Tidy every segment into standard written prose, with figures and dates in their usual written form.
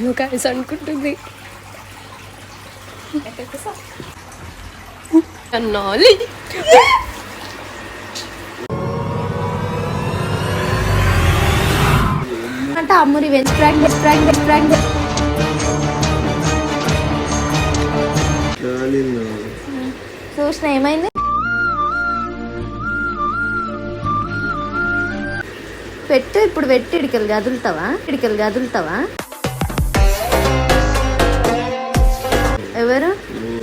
నువ్వు అనుకుంటుంది అన్నాలి అంటే అమ్ముని వెంచ్ ప్రాంక్ చూసిన ఏమైంది పెట్టు ఇప్పుడు పెట్టి ఇడికెళ్ళి గదులుతావా ఎవరు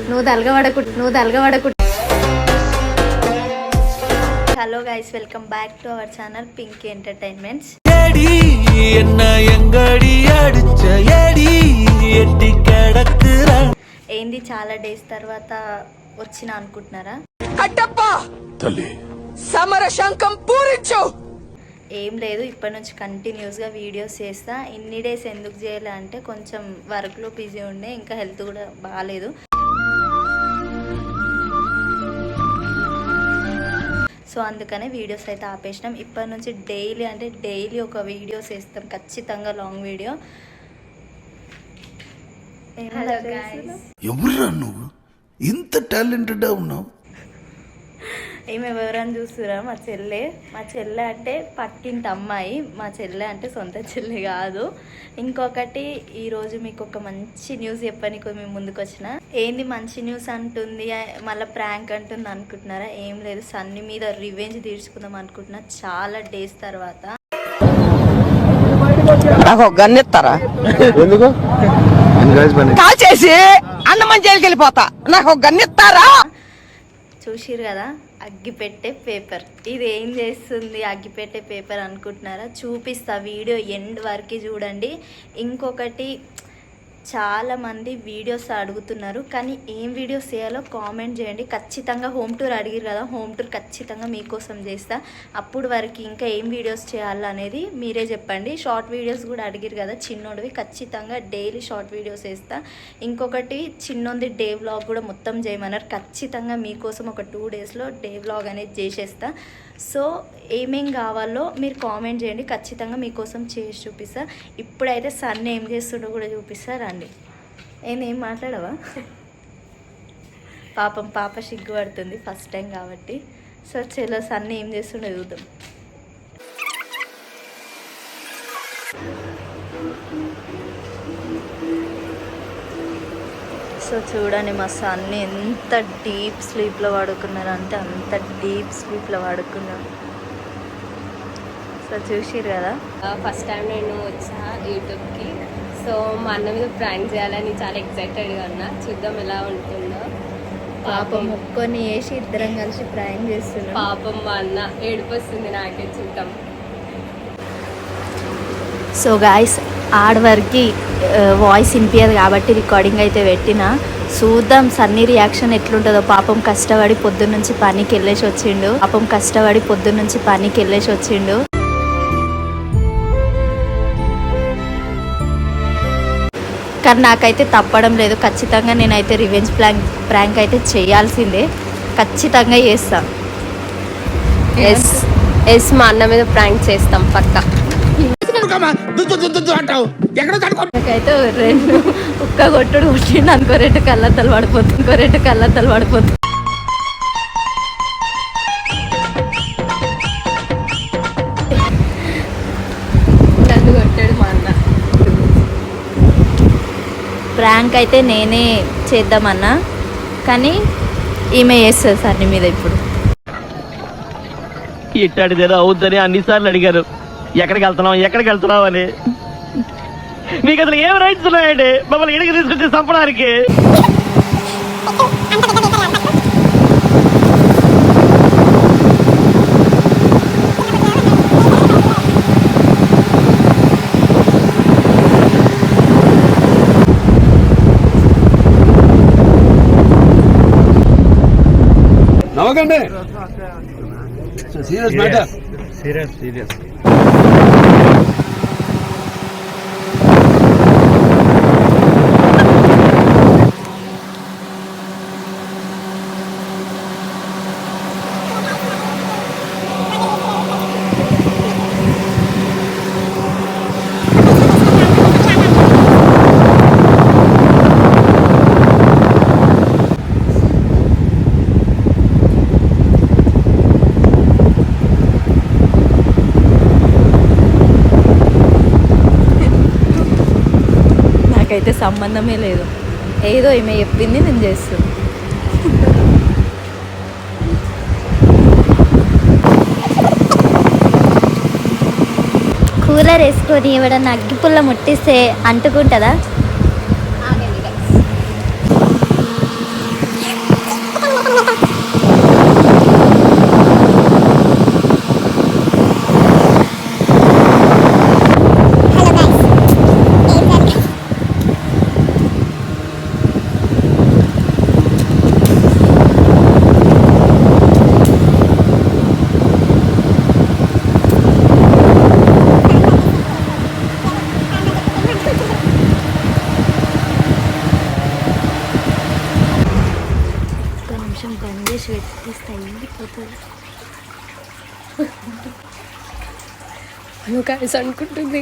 నువ్వు తలగబడకు hello guys welcome back to our channel Pinky entertainments ఏంది చాలా డేస్ తర్వాత వచ్చిన అనుకుంటున్నారా ఏం లేదు ఇప్పటి నుంచి కంటిన్యూస్గా వీడియోస్ చేస్తా. ఇన్ని డేస్ ఎందుకు చేయాలి అంటే కొంచెం వర్క్లో బిజీ ఉండే, ఇంకా హెల్త్ కూడా బాగాలేదు. సో అందుకనే వీడియోస్ అయితే ఆపేసినాం. ఇప్పటి నుంచి డైలీ ఒక వీడియోస్ వేస్తాం ఖచ్చితంగా, లాంగ్ వీడియో. ఎవరురా నువ్వు ఇంత టాలెంటెడ్ ఉన్నావు? ఏమి ఎవరని చూస్తురా? మా చెల్లె అంటే పక్కింటి అమ్మాయి. మా చెల్లె అంటే సొంత చెల్లె కాదు. ఇంకొకటి ఈరోజు మీకు ఒక మంచి న్యూస్ చెప్పడానికి మేము ముందుకు వచ్చిన. ఏంది మంచి న్యూస్ అంటుంది, మళ్ళీ ప్రాంక్ అంటుంది అనుకుంటున్నారా? ఏం లేదు, సన్నీ మీద రివెంజ్ తీర్చుకుందాం అనుకుంటున్నా చాలా డేస్ తర్వాత. నాకు గన్నెత్తారా? ఎందుకు కాల్ చేసి అన్నమని జైలుకి వెళ్ళిపోతా. నాకు గన్నెత్తారా? చూసిరు కదా అగ్గిపెట్టే పేపర్. ఇది ఏం చేస్తుంది అగ్గిపెట్టే పేపర్ అనుకుంటున్నారా? చూపిస్తా, వీడియో ఎండ్ వరకు చూడండి. ఇంకొకటి, చాలామంది వీడియోస్ అడుగుతున్నారు, కానీ ఏం వీడియోస్ చేయాలో కామెంట్ చేయండి. ఖచ్చితంగా హోమ్ టూర్ అడిగిరు కదా, హోమ్ టూర్ ఖచ్చితంగా మీకోసం చేస్తా. అప్పుడు వరకు ఇంకా ఏం వీడియోస్ చేయాలనేది మీరే చెప్పండి. షార్ట్ వీడియోస్ కూడా అడిగిరు కదా చిన్నోడివి, ఖచ్చితంగా డైలీ షార్ట్ వీడియోస్ వేస్తా. ఇంకొకటి చిన్నోంది డే వ్లాగ్ కూడా మొత్తం చేయమన్నారు. ఖచ్చితంగా మీకోసం ఒక 2 డేస్లో డే వ్లాగ్ అనేది చేసేస్తా. సో ఏమేం కావాలో మీరు కామెంట్ చేయండి, ఖచ్చితంగా మీకోసం చేసి చూపిస్తా. ఇప్పుడైతే సన్ ఏం చేస్తుండో కూడా చూపిస్తా, రండి. ఏం మాట్లాడవా? పాప సిగ్గుపడుతుంది, ఫస్ట్ టైం కాబట్టి. సో చలో సన్ ఏం చేస్తుండో చూద్దాం. సో చూడండి మా సన్ని ఎంత డీప్ స్లీప్లో పడుకున్నారు అంటే అంత డీప్ స్లీప్లో పడుకున్నారు. సో చూసిరు కదా, ఫస్ట్ టైం నేను వచ్చా యూట్యూబ్కి. సో మా అన్న మీద ప్రాంక్ చేయాలని చాలా ఎక్సైటెడ్గా ఉన్నా. చూద్దాం ఎలా ఉంటుందో. పాపం ముక్కొని వేసి ఇద్దరం కలిసి ప్రాంక్ చేస్తున్నాం. పాపం మా అన్న ఏడుపు వస్తుంది నాకే, చూద్దాం. సో గాయస్ ఆడవరకు వాయిస్ వినిపించదు కాబట్టి రికార్డింగ్ అయితే పెట్టిన. చూద్దాం సన్నీ రియాక్షన్ ఎట్లుంటుందో. పాపం కష్టపడి పొద్దున్నుంచి పనికి వెళ్ళేసి వచ్చిండు. కానీ నాకైతే తప్పడం లేదు. ఖచ్చితంగా నేనైతే రివెంజ్ ప్రాంక్ అయితే చేయాల్సిందే, ఖచ్చితంగా చేస్తాం. ఎస్ మా అన్న మీద ప్రాంక్ చేస్తాం పక్కా. నాకైతే 2 ఒక్క కొట్టుడు కొట్టిండు అనుకో, 2 కళ్ళద్దలు పడిపోతుంది. నన్ను కొట్టాడు మా అన్న. ప్రాంక్ అయితే నేనే చేద్దామన్నా, కానీ ఈమె చేస్తుంది సన్ని మీద. ఇప్పుడు ఇట్టాడిదేదో అవుద్దని అన్నిసార్లు అడిగారు, ఎక్కడికి వెళ్తున్నావు అని. మీకు అసలు ఏం రైట్స్ ఉన్నాయండి మమ్మల్ని ఇడికి తీసుకొచ్చి చంపడానికి? నవ్వకండి, సీరియస్ మ్యాటర్. సీరియస్ నాకైతే సంబంధమే లేదు. ఏదో ఈమె చెప్పింది నేను చేస్తాను. కూలర్ వేసుకొని ఎవడన్నా అగ్గిపుల్ల ముట్టిస్తే అంటుకుంటుందా? బంద్ చేసి పెట్టిస్తే అయిపోతుంది. కలిసి అనుకుంటుంది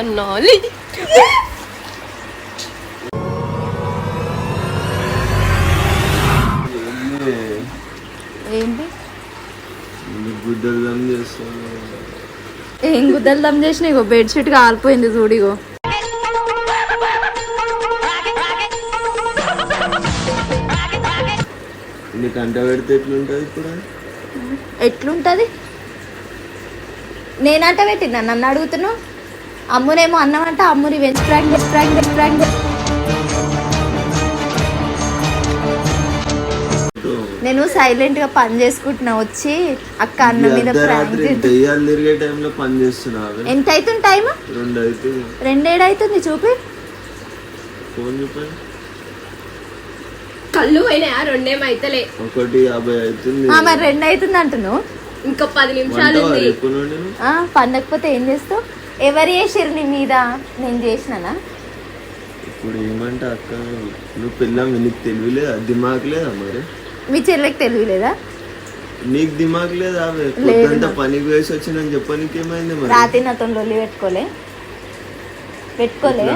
అన్నాలి. ఏంటి గుడ్డలు దమ్ చేస్తాను. ఏం గుద్దలు దమ్ చేసిన? ఇగో బెడ్షీట్ కాలిపోయింది చూడిగో. నీకు అంట పెడితే ఎట్లుంటుంది ఇప్పుడు? ఎట్లుంటుంది? నేనంట పెట్టినా, నన్ను అడుగుతున్నావు. అమ్మునేమో అన్నమంట, అమ్ముని వెంచ్ ప్రాంక్. నేను సైలెంట్ గా పని చేసుకుంటున్నా. వచ్చి అక్క అన్న మీద ప్రాంక్ తిరిగే టైంలో పని చేస్తున్నావు. ఎంత అవుతుంది టైం? 2 అవుతుంది. 2 అవుతుంది. చూపి ఫోన్ చూపండి. కళ్ళు పోయినాయా? 2 అయితలే. 1:50 అవుతుంది. మరి 2 అవుతుంది అంటున్నావు. ఇంకా 10 నిమిషాలు ఉంది. పండకపోతే ఏం చేస్తావు? ఎవరు చేసిర్రు నీ మీద? నేను చేసినానా? ఇప్పుడు ఏమంటే అక్క, నువ్వు పిల్లం, నీకు తెలివిలేదా? దిమాగ్ లేదా? మరి మీ చెల్లెకి తెలియలేదా? నీకు దిమాగ్ లేదా? పొద్దంతా పనికి వేసి వచ్చిందని చెప్పడానికి ఏమైంది? మరి రాత్రి నాతో లొల్లి పెట్టుకోలే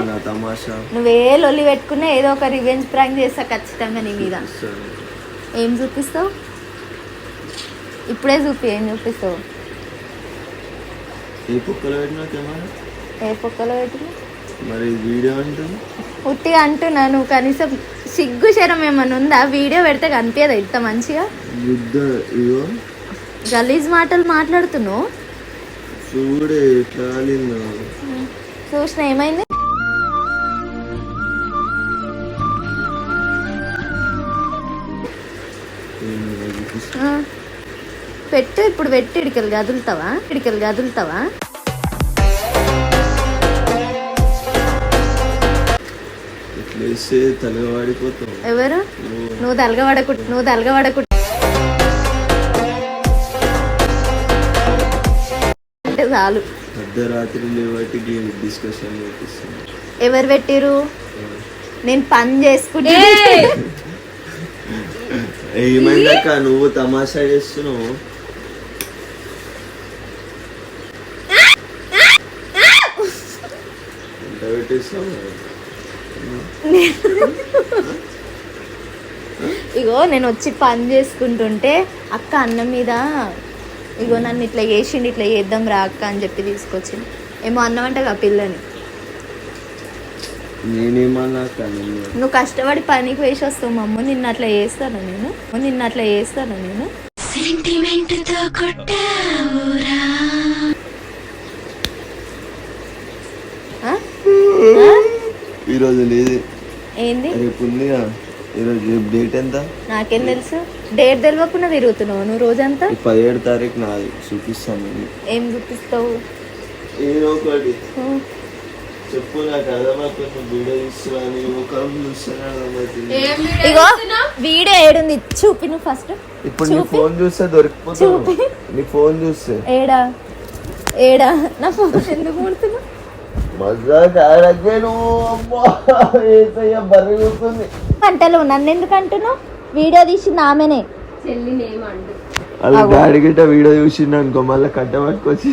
నా తమాషా. నువ్వే లొల్లి పెట్టుకున్నా ఏదో ఒక రివెంజ్ ప్రాంక్ చేస్తా ఖచ్చితంగా నీ మీద. ఏం చూపిస్తావు? ఇప్పుడే చూపి. ఏం చూపిస్తావు? ఏ పొక్కలో పెట్టినా కెమెరా? ఏ పొక్కలో పెట్టినా? మరి వీడియో అంటుంది. ఉట్టిగా అంటున్నా. నువ్వు కనీసం సిగ్గు శరం ఏమన్నా ఉందా? వీడియో పెడితే కనిపించదా ఇంత మంచిగా? ఇగో గలీజ్ మాటలు మాట్లాడుతున్నావు. చూడే ఎట్లా చూసిన ఏమైంది? పెట్టు. ఇప్పుడు పెట్టి ఇడికెళ్ళి గదులుతావా? తలగవాడిపోతావు. ఎవరు? నువ్వు తలగవాడకు అంటే చాలు. అర్ధరాత్రి లేవాటి డిస్కషన్ చేపిస్తుంది. ఎవరు పెట్టిరు? నేను పని చేసుకుంటే. ఏమైందక్క, నువ్వు తమాషా చేస్తున్నావు. ఎంత పెట్టేస్తావు? ఇగో నేను వచ్చి పని చేసుకుంటుంటే అక్క అన్నం మీద ఇగో నన్ను ఇట్లా చేసిండు, ఇట్లా చేద్దాం రా అక్క అని చెప్పి తీసుకొచ్చింది. ఏమో అన్నమంటగా పిల్లని. నేనేమన్నా? నువ్వు కష్టపడి పనికి వేసి వస్తావు. మమ్మ నిన్ను అట్లా చేస్తాను నేను. సెంటిమెంట్తో కొట్టావురా. ఈరోజు లేదు. ఏంది? రేపు ఉందిగా. ఈరోజు డేట్ ఎంత? నాకేం తెలుసు? డేట్ తెలియకుండా తిరుగుతున్నావు నువ్వు రోజంతా. 17వ తారీఖు నాది. చూపిస్తాను. ఏం చూపిస్తావు? ఏదో ఒకటి చెప్పు. నాకు అర్థమైపోతుంది. వీడియో ఇస్తున్నాను. ఇగో వీడియో ఏడుంది చూపి. నువ్వు ఫస్ట్ ఇప్పుడు నీ ఫోన్ చూస్తే దొరికిపోతావు. నీ ఫోన్ చూస్తే ఏడా నా ఫోన్ ఎందుకు కొడుతున్నావు? అంటలు నన్ను ఎందుకు అంటున్నావు? వీడియో తీసింది ఆమెనే. అలా డాడీ గిట్ట వీడియో చూసిండు అనుకో, మళ్ళీ కట్ట పట్టుకొచ్చి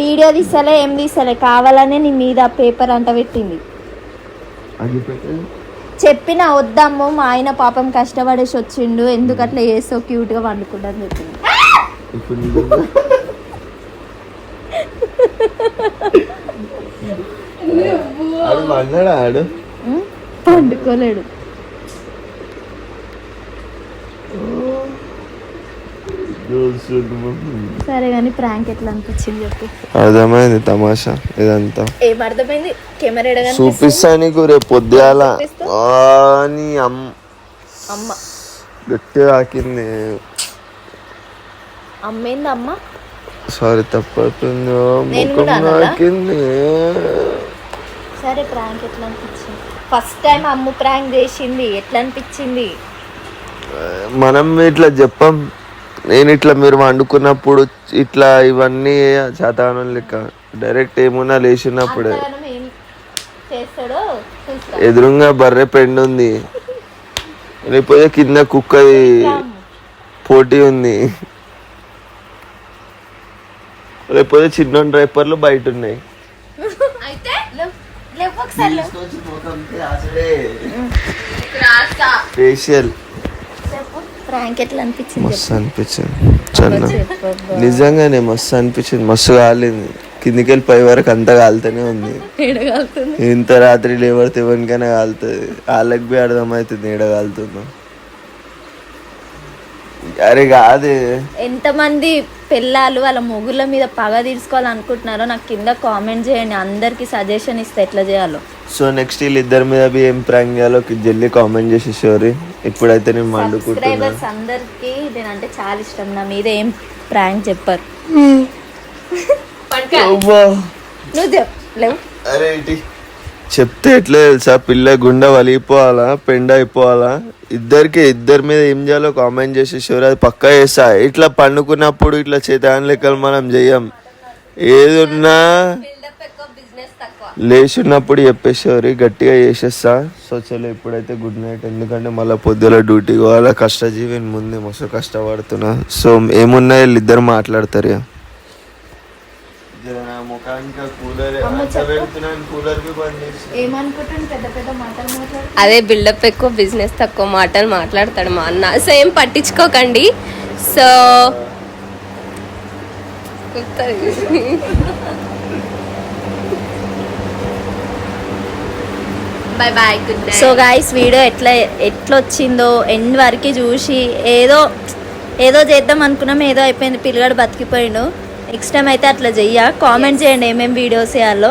వీడియో తీసలే ఏం తీసలే, కావాలనే నీ మీద పేపర్ అంట పెట్టింది. చెప్పిన వద్దమ్ము, మా ఆయన పాపం కష్టపడేసి వచ్చిండు, ఎందుకు అట్లా చేస్తావు, క్యూట్ గా వండుకుంటా అని చెప్పింది. ఆడు పన్నాడా ఆడు పండుకోలేడు. సరే కానీ ప్రాంక్ ఎట్లా అనిపించింది చెప్పు. అర్థమైంది తమాషా ఇదంతా. ఏం అర్థమైంది? కెమెరా చూపిస్తా నీకు రేపు పొద్దుగాల. నీ అమ్మ గట్టిగా తాకింది. అమ్మేంది అమ్మ? సారీ తప్పైపోయింది, నేను ముఖం కూడా అనాలా? తాకింది. సరే ప్రాంక్ ఎట్లా అనిపించింది? ఫస్ట్ టైం అమ్ము ప్రాంక్ చేసింది, ఎట్లా అనిపించింది? మనం ఇట్లా చెప్పం. నేను ఇట్లా మీరు వండుకున్నప్పుడు ఇట్లా ఇవన్నీ శాతగానం లెక్క డైరెక్ట్ ఏమున్నా లేచినప్పుడే. అంతగానం ఏం చేస్తాడో చూస్తా. ఎదురుగా బర్రె పెండు ఉంది, లేకపోతే కింద కుక్కది పోటీ ఉంది, లేకపోతే చిన్న డ్రైపర్లు బయట ఉన్నాయి. అయితే లేవు ఒకసారి ఫేషియల్ చెప్పు ప్రాంక్ ఎట్లా అనిపించింది? మస్తు అనిపించింది చల్ల, నిజంగానే మస్తు అనిపించింది. మస్తు కాలింది, కిందికి వెళ్ళి పై వరకు అంతా కాలుతూనే ఉంది. ఇంత రాత్రి లేబడితే ఎవరికైనా కాలుతుంది. వాళ్ళకి బి అర్థమవుతుంది ఏడ కాలుతుందో. అరే కాదు, ఎంతమంది పిల్లలు వాళ్ళ మొగుళ్ళ మీద పగ తీర్చుకోవాలనుకుంటున్నారో నాకు కింద కామెంట్ చేయండి. అందరికి సజెషన్ ఇస్తే ఎట్లా చేయాలో. సో నెక్స్ట్ వీళ్ళిద్దరి మీద బి ఏం ప్రాంక్ చేయాలో జల్దీ కామెంట్ చేసి షోరీ. ఇప్పుడైతే నేను వండుకుంటున్నా. సబ్స్క్రైబర్స్ అందరికి నేనంటే చాలా ఇష్టం. నా మీద ఏం ప్రాంక్ చెప్పరు. నువ్వు చెప్పలేవు. అరే చెప్తే ఎట్లా తెలుసా, పిల్ల గుండె వలిగిపోవాలా పెండ అయిపోవాలా, ఇద్దరి మీద ఏం చేయాలో కామెంట్ చేసేసారు. అది పక్కా చేస్తా. ఇట్లా పండుకున్నప్పుడు ఇట్లా చేతాన్ లెక్కలు మనం చెయ్యం. ఏదున్నా లేచున్నప్పుడు చెప్పేసేవారు, గట్టిగా చేసేస్తా. సో చలో ఇప్పుడైతే గుడ్ నైట్. ఎందుకంటే మళ్ళీ పొద్దున డ్యూటీకి పోవాలా. కష్టజీవిని ముందే మస్తు కష్టపడుతున్నా. సో ఏమున్నా వీళ్ళిద్దరు మాట్లాడతారు. అదే బిల్డప్ ఎక్కువ బిజినెస్ తక్కువ మాటలు మాట్లాడతాడు మా అన్న. సో ఏం పట్టించుకోకండి. So bye bye, good night. So guys video ఎట్లా వచ్చిందో ఎండ్ వరకు చూసి ఏదో చేద్దాం అనుకున్నాం, ఏదో అయిపోయింది. పిల్లగాడు బతికిపోయిండు. నెక్స్ట్ టైం అయితే అట్లా చెయ్య. కామెంట్ చేయండి ఏమేమి వీడియోస్ చేయాలో.